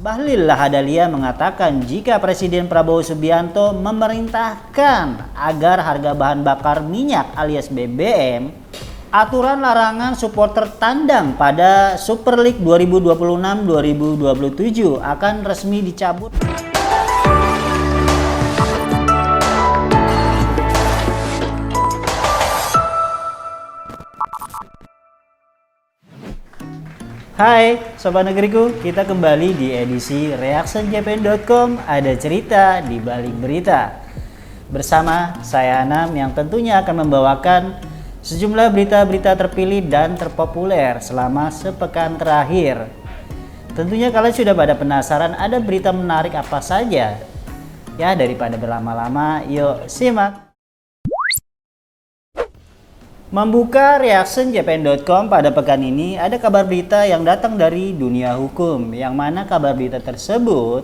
Bahlil Lahadalia mengatakan jika Presiden Prabowo Subianto memerintahkan agar harga bahan bakar minyak alias BBM, aturan larangan supporter tandang pada Super League 2026-2027 akan resmi dicabut. Hai Sobat Negeriku, kita kembali di edisi reactionjpn.com, ada cerita di balik berita. Bersama saya Anam yang tentunya akan membawakan sejumlah berita-berita terpilih dan terpopuler selama sepekan terakhir. Tentunya kalian sudah pada penasaran ada berita menarik apa saja? Ya daripada berlama-lama, yuk simak. Membuka reactionjpn.com pada pekan ini ada kabar berita yang datang dari dunia hukum, yang mana kabar berita tersebut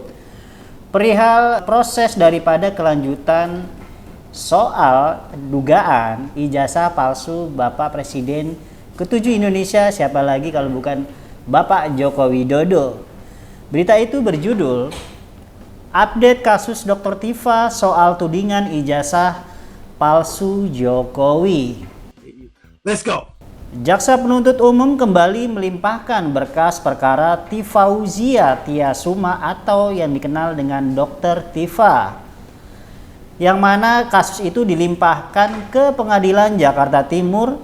perihal proses daripada kelanjutan soal dugaan ijazah palsu Bapak Presiden ke-7 Indonesia, siapa lagi kalau bukan Bapak Joko Widodo. Berita itu berjudul Update Kasus Dr. Tifa Soal Tudingan Ijazah Palsu Jokowi. Let's go. Jaksa penuntut umum kembali melimpahkan berkas perkara Tifauzia Tiasuma atau yang dikenal dengan Dr. Tifa, yang mana kasus itu dilimpahkan ke Pengadilan Jakarta Timur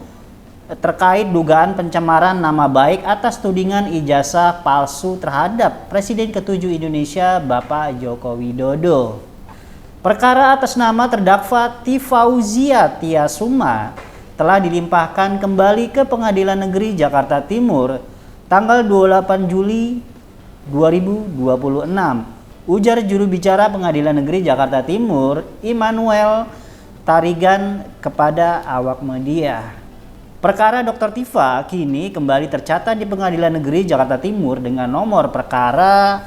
terkait dugaan pencemaran nama baik atas tudingan ijazah palsu terhadap Presiden ke-7 Indonesia Bapak Joko Widodo. Perkara atas nama terdakwa Tifauzia Tiasuma telah dilimpahkan kembali ke Pengadilan Negeri Jakarta Timur tanggal 28 Juli 2026. Ujar juru bicara Pengadilan Negeri Jakarta Timur, Immanuel Tarigan, kepada awak media. Perkara Dr. Tifa kini kembali tercatat di Pengadilan Negeri Jakarta Timur dengan nomor perkara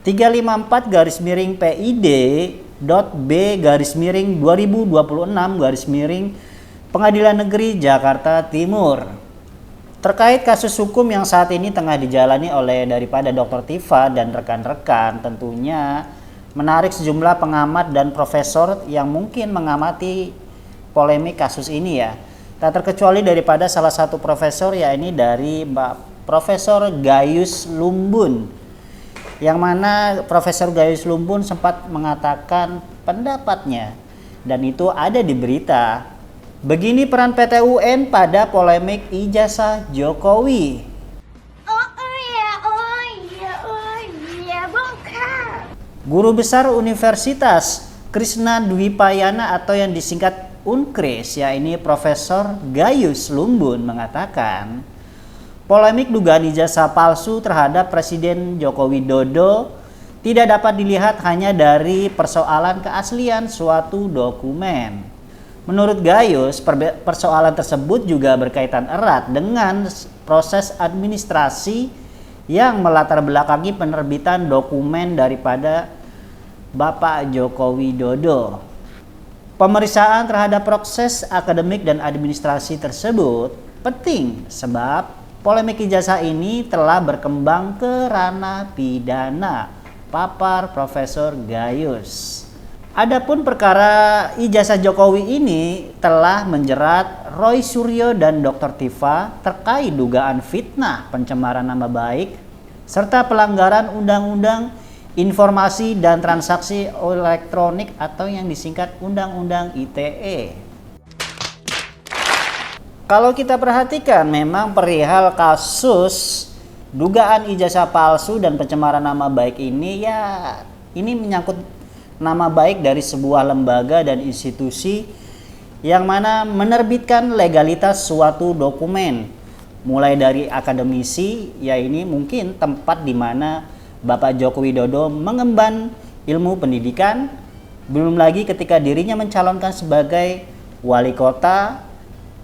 354-PID.B-2026-Pengadilan Negeri Jakarta Timur. Terkait kasus hukum yang saat ini tengah dijalani oleh daripada Dr. Tifa dan rekan-rekan, tentunya menarik sejumlah pengamat dan profesor yang mungkin mengamati polemik kasus ini ya. Tak terkecuali daripada salah satu profesor, yakni dari Profesor Gayus Lumbun, yang mana Profesor Gayus Lumbun sempat mengatakan pendapatnya dan itu ada di berita. Begini peran PT UN pada polemik ijazah Jokowi. Guru Besar Universitas Krishna Dwipayana atau yang disingkat UNKRIS, yakni Profesor Gayus Lumbun, mengatakan polemik dugaan ijazah palsu terhadap Presiden Joko Widodo tidak dapat dilihat hanya dari persoalan keaslian suatu dokumen. Menurut Gayus, persoalan tersebut juga berkaitan erat dengan proses administrasi yang melatar belakangi penerbitan dokumen daripada Bapak Joko Widodo. Pemeriksaan terhadap proses akademik dan administrasi tersebut penting sebab polemik ijazah ini telah berkembang ke ranah pidana, papar Profesor Gayus. Adapun perkara ijazah Jokowi ini telah menjerat Roy Suryo dan Dr. Tifa terkait dugaan fitnah, pencemaran nama baik, serta pelanggaran Undang-Undang Informasi dan Transaksi Elektronik atau yang disingkat Undang-Undang ITE. Kalau kita perhatikan memang perihal kasus dugaan ijazah palsu dan pencemaran nama baik ini, ya ini menyangkut nama baik dari sebuah lembaga dan institusi yang mana menerbitkan legalitas suatu dokumen, mulai dari akademisi, ya ini mungkin tempat di mana Bapak Joko Widodo mengemban ilmu pendidikan, belum lagi ketika dirinya mencalonkan sebagai wali kota,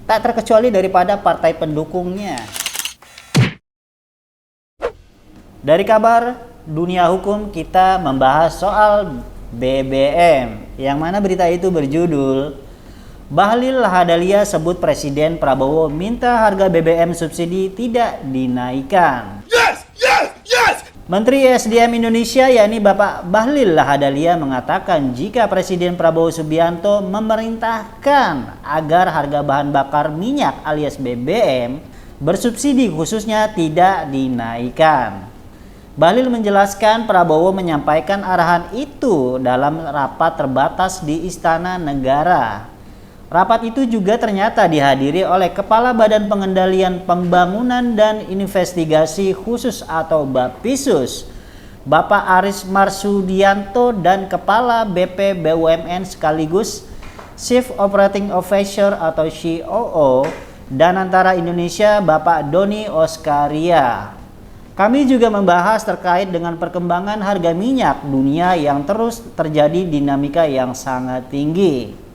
tak terkecuali daripada partai pendukungnya. Dari kabar dunia hukum kita membahas soal BBM, yang mana berita itu berjudul Bahlil Lahadalia sebut Presiden Prabowo minta harga BBM subsidi tidak dinaikkan. Yes, yes, yes. Menteri SDM Indonesia yakni Bapak Bahlil Lahadalia mengatakan jika Presiden Prabowo Subianto memerintahkan agar harga bahan bakar minyak alias BBM bersubsidi khususnya tidak dinaikkan. Bahlil menjelaskan Prabowo menyampaikan arahan itu dalam rapat terbatas di Istana Negara. Rapat itu juga ternyata dihadiri oleh Kepala Badan Pengendalian Pembangunan dan Investigasi Khusus atau BAPISUS, Bapak Aris Marsudianto dan Kepala BP BUMN sekaligus Chief Operating Officer atau COO dan Antara Indonesia Bapak Doni Oskaria. Kami juga membahas terkait dengan perkembangan harga minyak dunia yang terus terjadi dinamika yang sangat tinggi.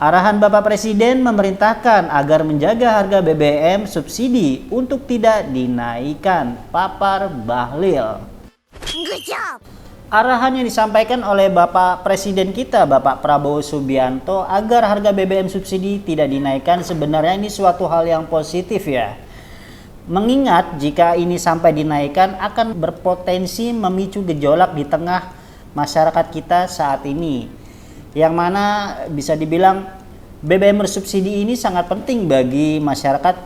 Arahan Bapak Presiden memerintahkan agar menjaga harga BBM subsidi untuk tidak dinaikkan, papar Bahlil. Good job. Arahan yang disampaikan oleh Bapak Presiden kita, Bapak Prabowo Subianto, agar harga BBM subsidi tidak dinaikkan sebenarnya ini suatu hal yang positif ya. Mengingat jika ini sampai dinaikkan akan berpotensi memicu gejolak di tengah masyarakat kita saat ini. Yang mana bisa dibilang BBM bersubsidi ini sangat penting bagi masyarakat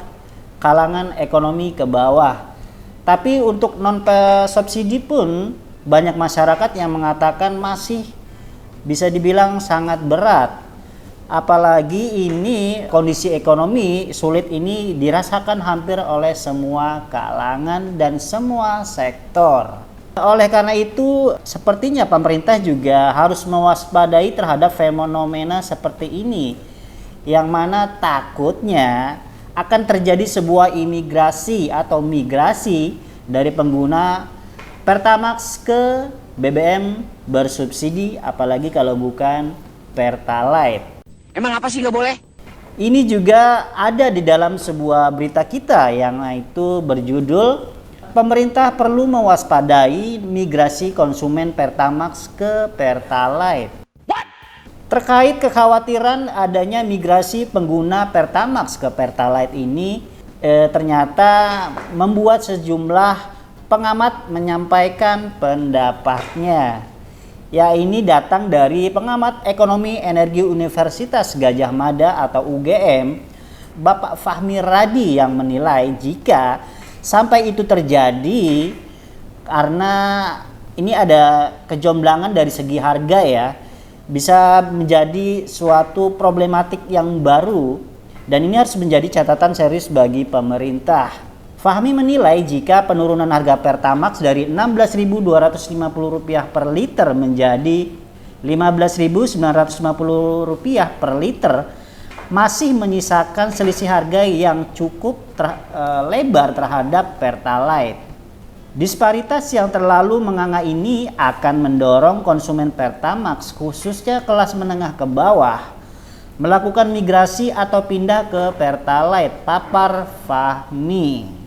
kalangan ekonomi ke bawah. Tapi untuk non subsidi pun banyak masyarakat yang mengatakan masih bisa dibilang sangat berat. Apalagi ini kondisi ekonomi sulit ini dirasakan hampir oleh semua kalangan dan semua sektor. Oleh karena itu, sepertinya pemerintah juga harus mewaspadai terhadap fenomena seperti ini, yang mana takutnya akan terjadi sebuah imigrasi atau migrasi dari pengguna Pertamax ke BBM bersubsidi, apalagi kalau bukan Pertalite. Emang apa sih nggak boleh? Ini juga ada di dalam sebuah berita kita yang itu berjudul pemerintah perlu mewaspadai migrasi konsumen Pertamax ke Pertalite. Terkait kekhawatiran adanya migrasi pengguna Pertamax ke Pertalite ini ternyata membuat sejumlah pengamat menyampaikan pendapatnya. Ya, ini datang dari pengamat ekonomi energi Universitas Gadjah Mada atau UGM, Bapak Fahmi Radi yang menilai jika sampai itu terjadi karena ini ada kejomblangan dari segi harga ya, bisa menjadi suatu problematik yang baru dan ini harus menjadi catatan serius bagi pemerintah. Fahmi menilai jika penurunan harga Pertamax dari Rp16.250 per liter menjadi Rp15.950 per liter masih menyisakan selisih harga yang cukup lebar terhadap Pertalite. Disparitas yang terlalu menganga ini akan mendorong konsumen Pertamax khususnya kelas menengah ke bawah melakukan migrasi atau pindah ke Pertalite, papar Fahmi.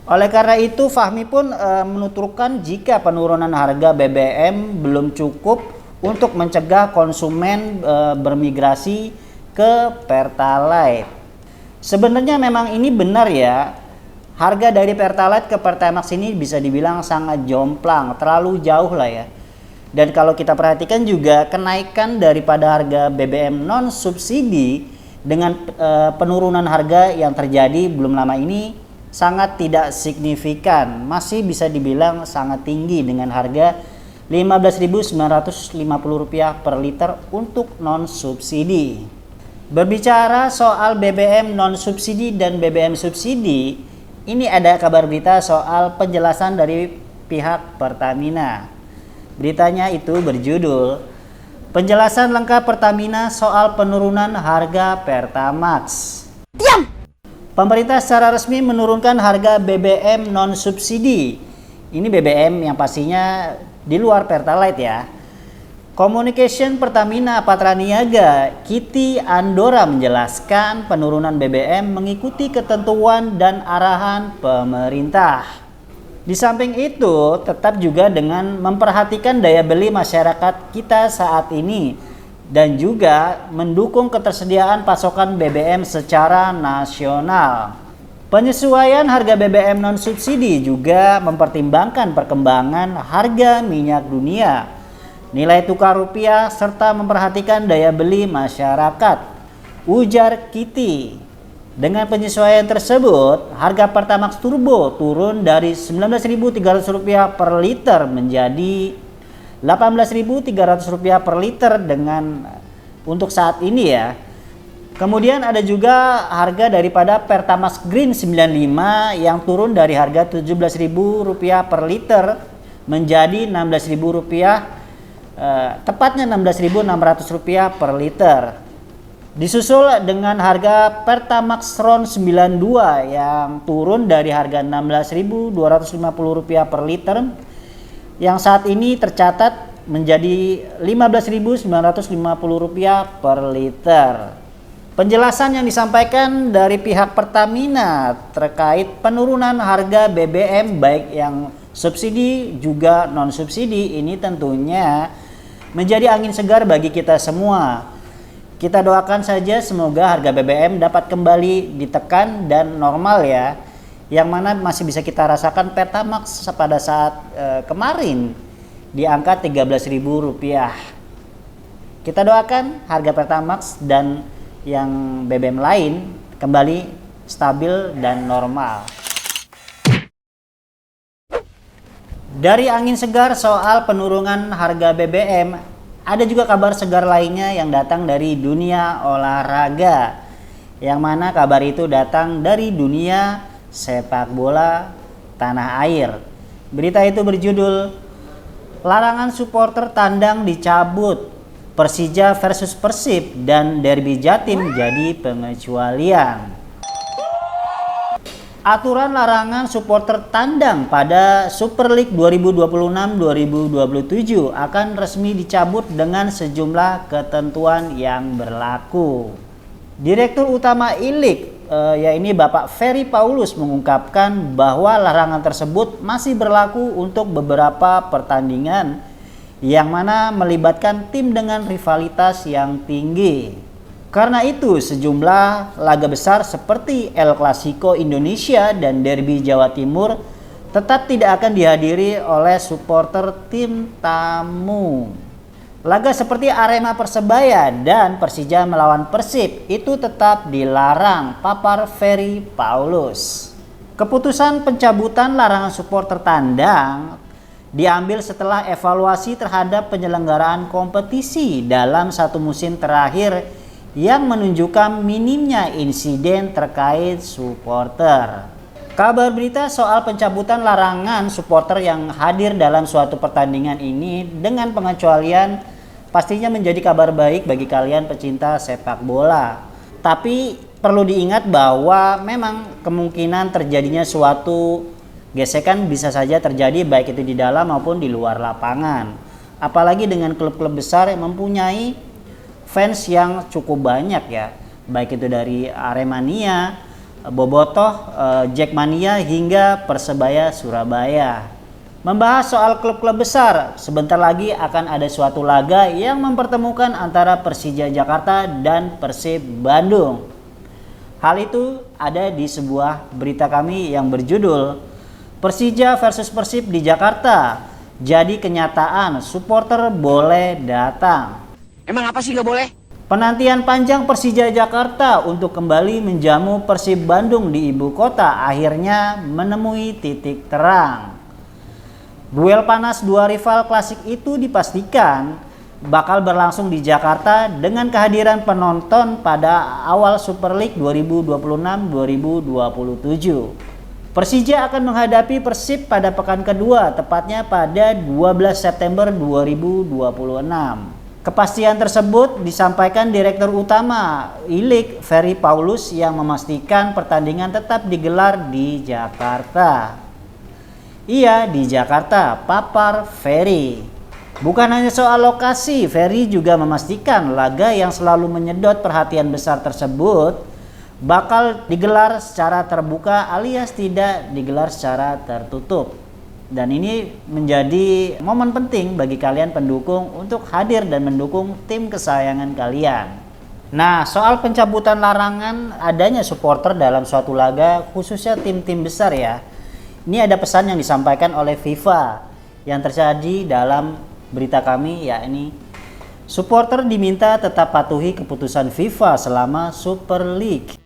Oleh karena itu Fahmi pun menuturkan jika penurunan harga BBM belum cukup untuk mencegah konsumen bermigrasi ke Pertalite. Sebenarnya memang ini benar ya, harga dari Pertalite ke Pertamax ini bisa dibilang sangat jomplang, terlalu jauh lah ya. Dan kalau kita perhatikan juga kenaikan daripada harga BBM non subsidi dengan penurunan harga yang terjadi belum lama ini sangat tidak signifikan, masih bisa dibilang sangat tinggi dengan harga Rp15.950 per liter untuk non subsidi. Berbicara soal BBM non subsidi dan BBM subsidi, ini ada kabar berita soal penjelasan dari pihak Pertamina. Beritanya itu berjudul Penjelasan Lengkap Pertamina Soal Penurunan Harga Pertamax. Diam! Pemerintah secara resmi menurunkan harga BBM non subsidi. Ini BBM yang pastinya di luar Pertalite ya. Communication Pertamina Patraniaga, Kitty Andora menjelaskan penurunan BBM mengikuti ketentuan dan arahan pemerintah. Di samping itu, tetap juga dengan memperhatikan daya beli masyarakat kita saat ini dan juga mendukung ketersediaan pasokan BBM secara nasional. Penyesuaian harga BBM non-subsidi juga mempertimbangkan perkembangan harga minyak dunia, nilai tukar rupiah, serta memperhatikan daya beli masyarakat, ujar Kitty. Dengan penyesuaian tersebut, harga Pertamax Turbo turun dari Rp19.300 per liter menjadi Rp18.300 per liter untuk saat ini ya. Kemudian ada juga harga daripada Pertamax Green 95 yang turun dari harga Rp17.000 per liter menjadi Rp16.000, tepatnya Rp16.600 per liter. Disusul dengan harga Pertamax Ron 92 yang turun dari harga Rp16.250 per liter yang saat ini tercatat menjadi Rp15.950 per liter. Penjelasan yang disampaikan dari pihak Pertamina terkait penurunan harga BBM baik yang subsidi juga non-subsidi ini tentunya menjadi angin segar bagi kita semua. Kita doakan saja semoga harga BBM dapat kembali ditekan dan normal ya. Yang mana masih bisa kita rasakan Pertamax pada saat kemarin di angka Rp13.000. Kita doakan harga Pertamax dan yang BBM lain kembali stabil dan normal. Dari angin segar soal penurunan harga BBM, ada juga kabar segar lainnya yang datang dari dunia olahraga. Yang mana kabar itu datang dari dunia sepak bola tanah air. Berita itu berjudul Larangan supporter tandang dicabut, Persija versus Persib dan derby Jatim jadi pengecualian. Aturan larangan supporter tandang pada Super League 2026-2027 akan resmi dicabut dengan sejumlah ketentuan yang berlaku. Direktur Utama I-League, yaitu Bapak Ferry Paulus mengungkapkan bahwa larangan tersebut masih berlaku untuk beberapa pertandingan yang mana melibatkan tim dengan rivalitas yang tinggi. Karena itu, sejumlah laga besar seperti El Clasico Indonesia dan Derby Jawa Timur tetap tidak akan dihadiri oleh supporter tim tamu. Laga seperti Arema Persebaya dan Persija melawan Persib itu tetap dilarang, papar Ferry Paulus. Keputusan pencabutan larangan supporter tandang diambil setelah evaluasi terhadap penyelenggaraan kompetisi dalam satu musim terakhir yang menunjukkan minimnya insiden terkait supporter. Kabar berita soal pencabutan larangan supporter yang hadir dalam suatu pertandingan ini dengan pengecualian pastinya menjadi kabar baik bagi kalian pecinta sepak bola. Tapi perlu diingat bahwa memang kemungkinan terjadinya suatu gesekan bisa saja terjadi baik itu di dalam maupun di luar lapangan. Apalagi dengan klub-klub besar yang mempunyai fans yang cukup banyak ya. Baik itu dari Aremania, Bobotoh, Jackmania hingga Persebaya Surabaya. Membahas soal klub-klub besar, sebentar lagi akan ada suatu laga yang mempertemukan antara Persija Jakarta dan Persib Bandung. Hal itu ada di sebuah berita kami yang berjudul Persija versus Persib di Jakarta, jadi kenyataan supporter boleh datang. Emang apa sih nggak boleh? Penantian panjang Persija Jakarta untuk kembali menjamu Persib Bandung di ibu kota akhirnya menemui titik terang. Duel panas dua rival klasik itu dipastikan bakal berlangsung di Jakarta dengan kehadiran penonton pada awal Super League 2026-2027. Persija akan menghadapi Persib pada pekan kedua, tepatnya pada 12 September 2026. Kepastian tersebut disampaikan Direktur Utama I-League Ferry Paulus yang memastikan pertandingan tetap digelar di Jakarta. Iya, di Jakarta, papar Ferry. Bukan hanya soal lokasi, Ferry juga memastikan laga yang selalu menyedot perhatian besar tersebut bakal digelar secara terbuka alias tidak digelar secara tertutup. Dan ini menjadi momen penting bagi kalian pendukung untuk hadir dan mendukung tim kesayangan kalian. Nah, soal pencabutan larangan adanya supporter dalam suatu laga, khususnya tim-tim besar ya. Ini ada pesan yang disampaikan oleh FIFA yang terjadi dalam berita kami, ya ini. Supporter diminta tetap patuhi keputusan FIFA selama Super League.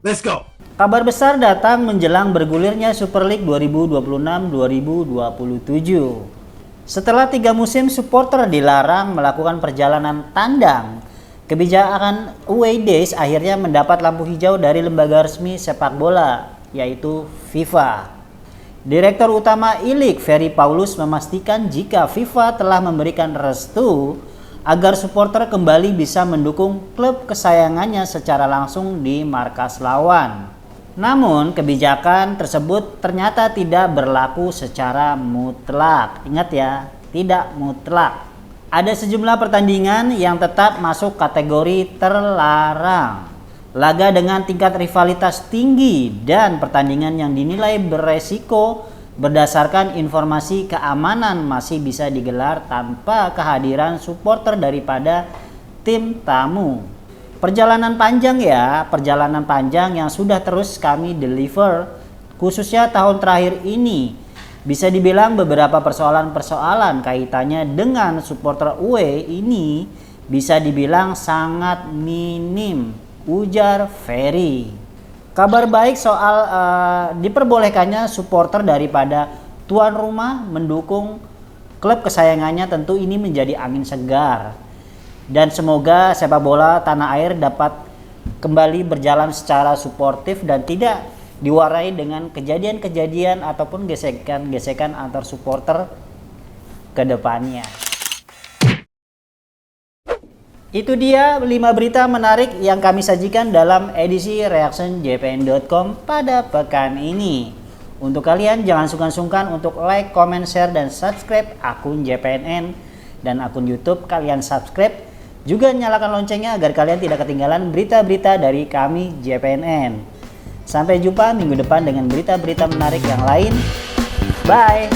Let's go. Kabar besar datang menjelang bergulirnya Super League 2026-2027. Setelah 3 musim supporter dilarang melakukan perjalanan tandang, kebijakan away days akhirnya mendapat lampu hijau dari lembaga resmi sepak bola, yaitu FIFA. Direktur Utama I-League Ferry Paulus memastikan jika FIFA telah memberikan restu agar supporter kembali bisa mendukung klub kesayangannya secara langsung di markas lawan. Namun, kebijakan tersebut ternyata tidak berlaku secara mutlak. Ingat ya, tidak mutlak. Ada sejumlah pertandingan yang tetap masuk kategori terlarang. Laga dengan tingkat rivalitas tinggi dan pertandingan yang dinilai beresiko berdasarkan informasi keamanan masih bisa digelar tanpa kehadiran supporter daripada tim tamu. Perjalanan panjang ya, perjalanan panjang yang sudah terus kami deliver, khususnya tahun terakhir ini. Bisa dibilang beberapa persoalan-persoalan kaitannya dengan supporter away ini bisa dibilang sangat minim, ujar Ferry. Kabar baik soal diperbolehkannya supporter daripada tuan rumah mendukung klub kesayangannya, tentu ini menjadi angin segar. Dan semoga sepak bola tanah air dapat kembali berjalan secara suportif dan tidak diwarai dengan kejadian-kejadian ataupun gesekan-gesekan antar supporter ke depannya. Itu dia 5 berita menarik yang kami sajikan dalam edisi reactionjpn.com pada pekan ini. Untuk kalian jangan sungkan-sungkan untuk like, comment, share, dan subscribe akun JPNN dan akun YouTube kalian subscribe. Juga nyalakan loncengnya agar kalian tidak ketinggalan berita-berita dari kami JPNN. Sampai jumpa minggu depan dengan berita-berita menarik yang lain. Bye!